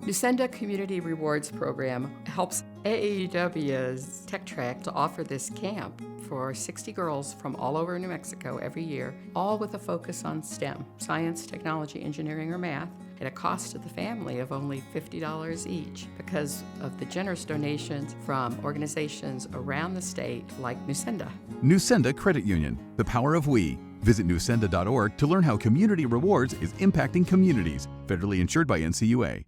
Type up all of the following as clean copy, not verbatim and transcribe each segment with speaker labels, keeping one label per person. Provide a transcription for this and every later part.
Speaker 1: Nusenda Community Rewards Program helps AAUW's Tech Track to offer this camp for 60 girls from all over New Mexico every year, all with a focus on STEM, science, technology, engineering, or math, at a cost to the family of only $50 each because of the generous donations from organizations around the state like Nusenda.
Speaker 2: Nusenda Credit Union, the power of we. Visit nusenda.org to learn how Community Rewards is impacting communities. Federally insured by NCUA.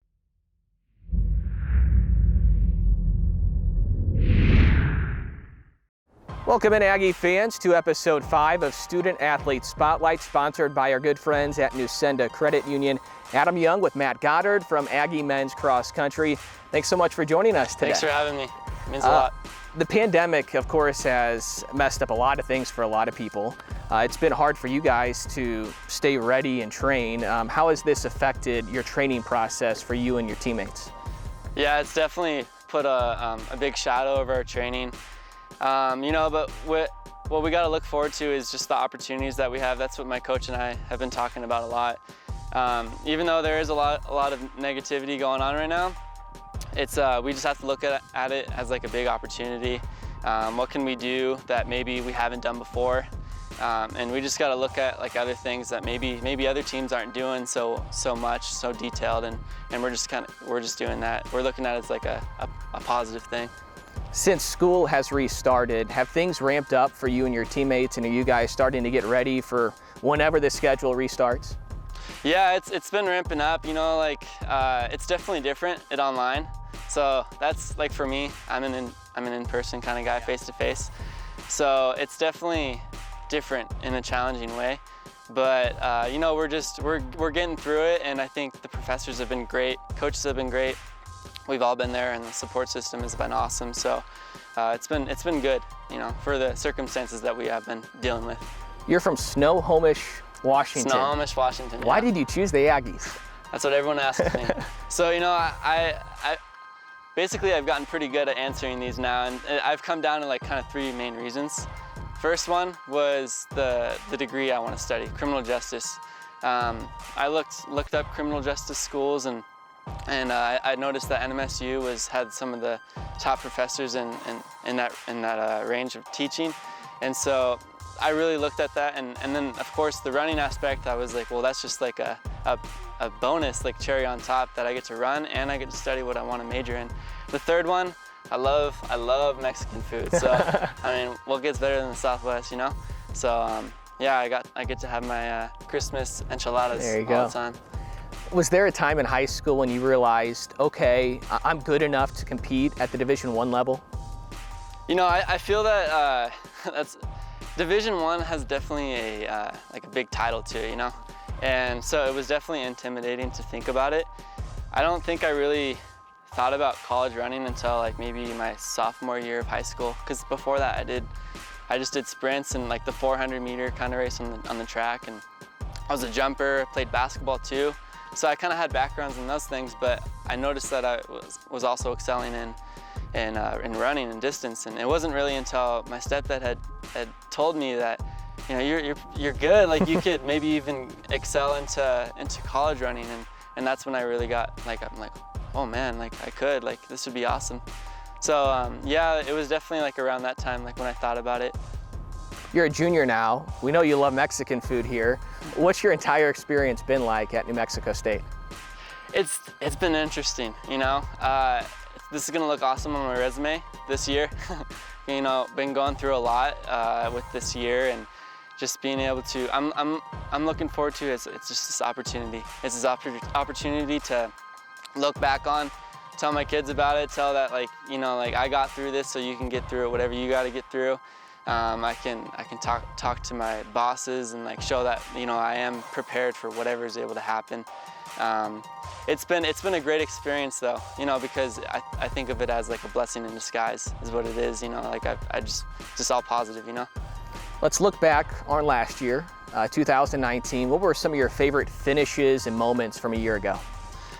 Speaker 3: Welcome in, Aggie fans, to episode 5 of Student Athlete Spotlight, sponsored by our good friends at Nusenda Credit Union. Adam Young with Matt Goddard from Aggie Men's Cross Country. Thanks so much for joining us today.
Speaker 4: Thanks for having me. It means a lot.
Speaker 3: The pandemic, of course, has messed up a lot of things for a lot of people. It's been hard for you guys to stay ready and train. How has this affected your training process for you and your teammates?
Speaker 4: Yeah, it's definitely put a big shadow over our training. But what we got to look forward to is just the opportunities that we have. That's what my coach and I have been talking about a lot. Even though there is a lot of negativity going on right now, it's we just have to look at it as like a big opportunity. What can we do that maybe we haven't done before? And we just got to look at like other things that maybe other teams aren't doing so much, so detailed, and we're just doing that. We're looking at it as like a positive thing.
Speaker 3: Since school has restarted, have things ramped up for you and your teammates, and are you guys starting to get ready for whenever the schedule restarts?
Speaker 4: Yeah, it's been ramping up. It's definitely different at online. So that's like for me, I'm an in-person kind of guy, face to face. So it's definitely different in a challenging way. But we're getting through it, and I think the professors have been great, coaches have been great. We've all been there, and the support system has been awesome. So it's been good, for the circumstances that we have been dealing with.
Speaker 3: You're from Snohomish, Washington.
Speaker 4: Snohomish, Washington.
Speaker 3: Why
Speaker 4: yeah.
Speaker 3: did you choose the Aggies?
Speaker 4: That's what everyone asks me. So I basically I've gotten pretty good at answering these now, and I've come down to like kind of 3 main reasons. First one was the degree I want to study, criminal justice. I looked up criminal justice schools, and I noticed that NMSU had some of the top professors in that range of teaching, and so I really looked at that, and then of course the running aspect. I was like, well, that's just like a bonus, like cherry on top, that I get to run and I get to study what I want to major in. The third one, I love Mexican food. So I mean, what gets better than the Southwest, So yeah, I get to have my Christmas enchiladas all the time.
Speaker 3: Was there a time in high school when you realized, okay, I'm good enough to compete at the Division I level?
Speaker 4: I feel that that's Division I has definitely a big title to it, and so it was definitely intimidating to think about it. I don't think I really thought about college running until like maybe my sophomore year of high school, because before that I just did sprints and like the 400-meter kind of race on the track, and I was a jumper, played basketball too. So I kind of had backgrounds in those things, but I noticed that I was also excelling in running and distance. And it wasn't really until my stepdad had told me that, you're good. Like you could maybe even excel into college running, and that's when I really got I'm like, oh man, like I could, like this would be awesome. So yeah, it was definitely like around that time, like when I thought about it.
Speaker 3: You're a junior now. We know you love Mexican food here. What's your entire experience been like at New Mexico State?
Speaker 4: It's been interesting, This is gonna look awesome on my resume this year. Been going through a lot with this year, and just being able to, I'm looking forward to it. It's just this opportunity. It's this opportunity to look back on, tell my kids about it, tell that I got through this, so you can get through it, whatever you got to get through. I can talk to my bosses and show that I am prepared for whatever is able to happen. It's been a great experience though, because I think of it as like a blessing in disguise is what it is. I just all positive.
Speaker 3: Let's look back on last year, 2019. What were some of your favorite finishes and moments from a year ago?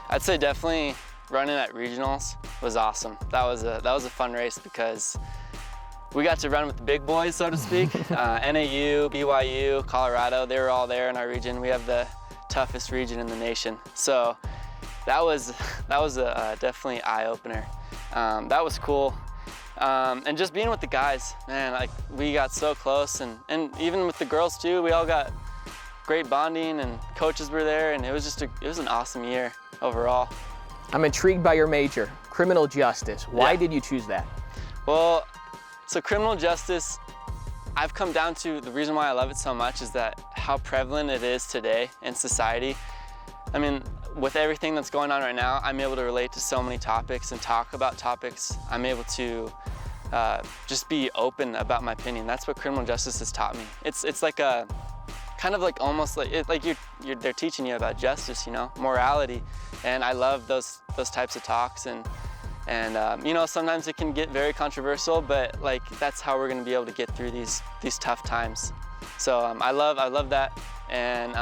Speaker 4: I'd say definitely running at regionals was awesome. That was a fun race because we got to run with the big boys, so to speak. NAU, BYU, Colorado, they were all there in our region. We have the toughest region in the nation. So that was definitely eye-opener. That was cool. And just being with the guys, man, like we got so close, and even with the girls too, we all got great bonding, and coaches were there, and it was an awesome year overall.
Speaker 3: I'm intrigued by your major, criminal justice. Why did you choose that?
Speaker 4: Well, so criminal justice, I've come down to the reason why I love it so much is that how prevalent it is today in society. I mean, with everything that's going on right now, I'm able to relate to so many topics and talk about topics. I'm able to just be open about my opinion. That's what criminal justice has taught me. It's like a kind of like almost like they're teaching you about justice, you know, morality, and I love those types of talks. And you know, sometimes it can get very controversial, but like that's how we're going to be able to get through these tough times. So I love that, and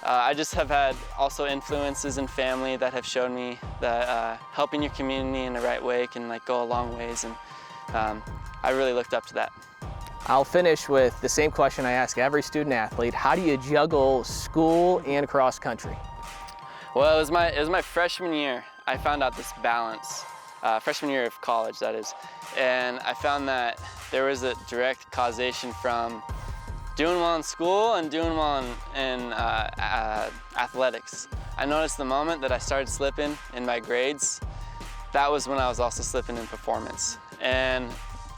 Speaker 4: I just have had also influences in family that have shown me that helping your community in the right way can like go a long ways, and I really looked up to that.
Speaker 3: I'll finish with the same question I ask every student athlete. How do you juggle school and cross country?
Speaker 4: Well, it was my freshman year. I found out this balance, freshman year of college, that is, and I found that there was a direct causation from doing well in school and doing well in athletics. I noticed the moment that I started slipping in my grades, that was when I was also slipping in performance. And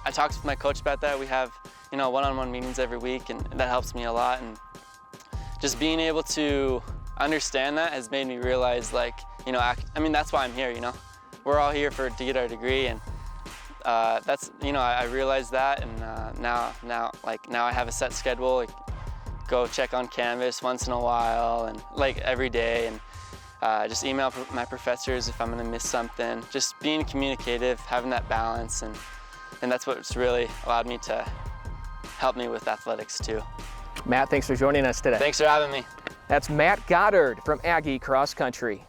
Speaker 4: I talked with my coach about that. We have, you know, one-on-one meetings every week, and that helps me a lot. And just being able to understand that has made me realize, like, you know, I mean, that's why I'm here, you know. We're all here to get our degree, and that's, you know, I realized that, and now I have a set schedule, like go check on Canvas once in a while, and like every day, and just email my professors if I'm gonna miss something. Just being communicative, having that balance, and that's what's really allowed me to help me with athletics too.
Speaker 3: Matt, thanks for joining us today.
Speaker 4: Thanks for having me.
Speaker 3: That's Matt Goddard from Aggie Cross Country.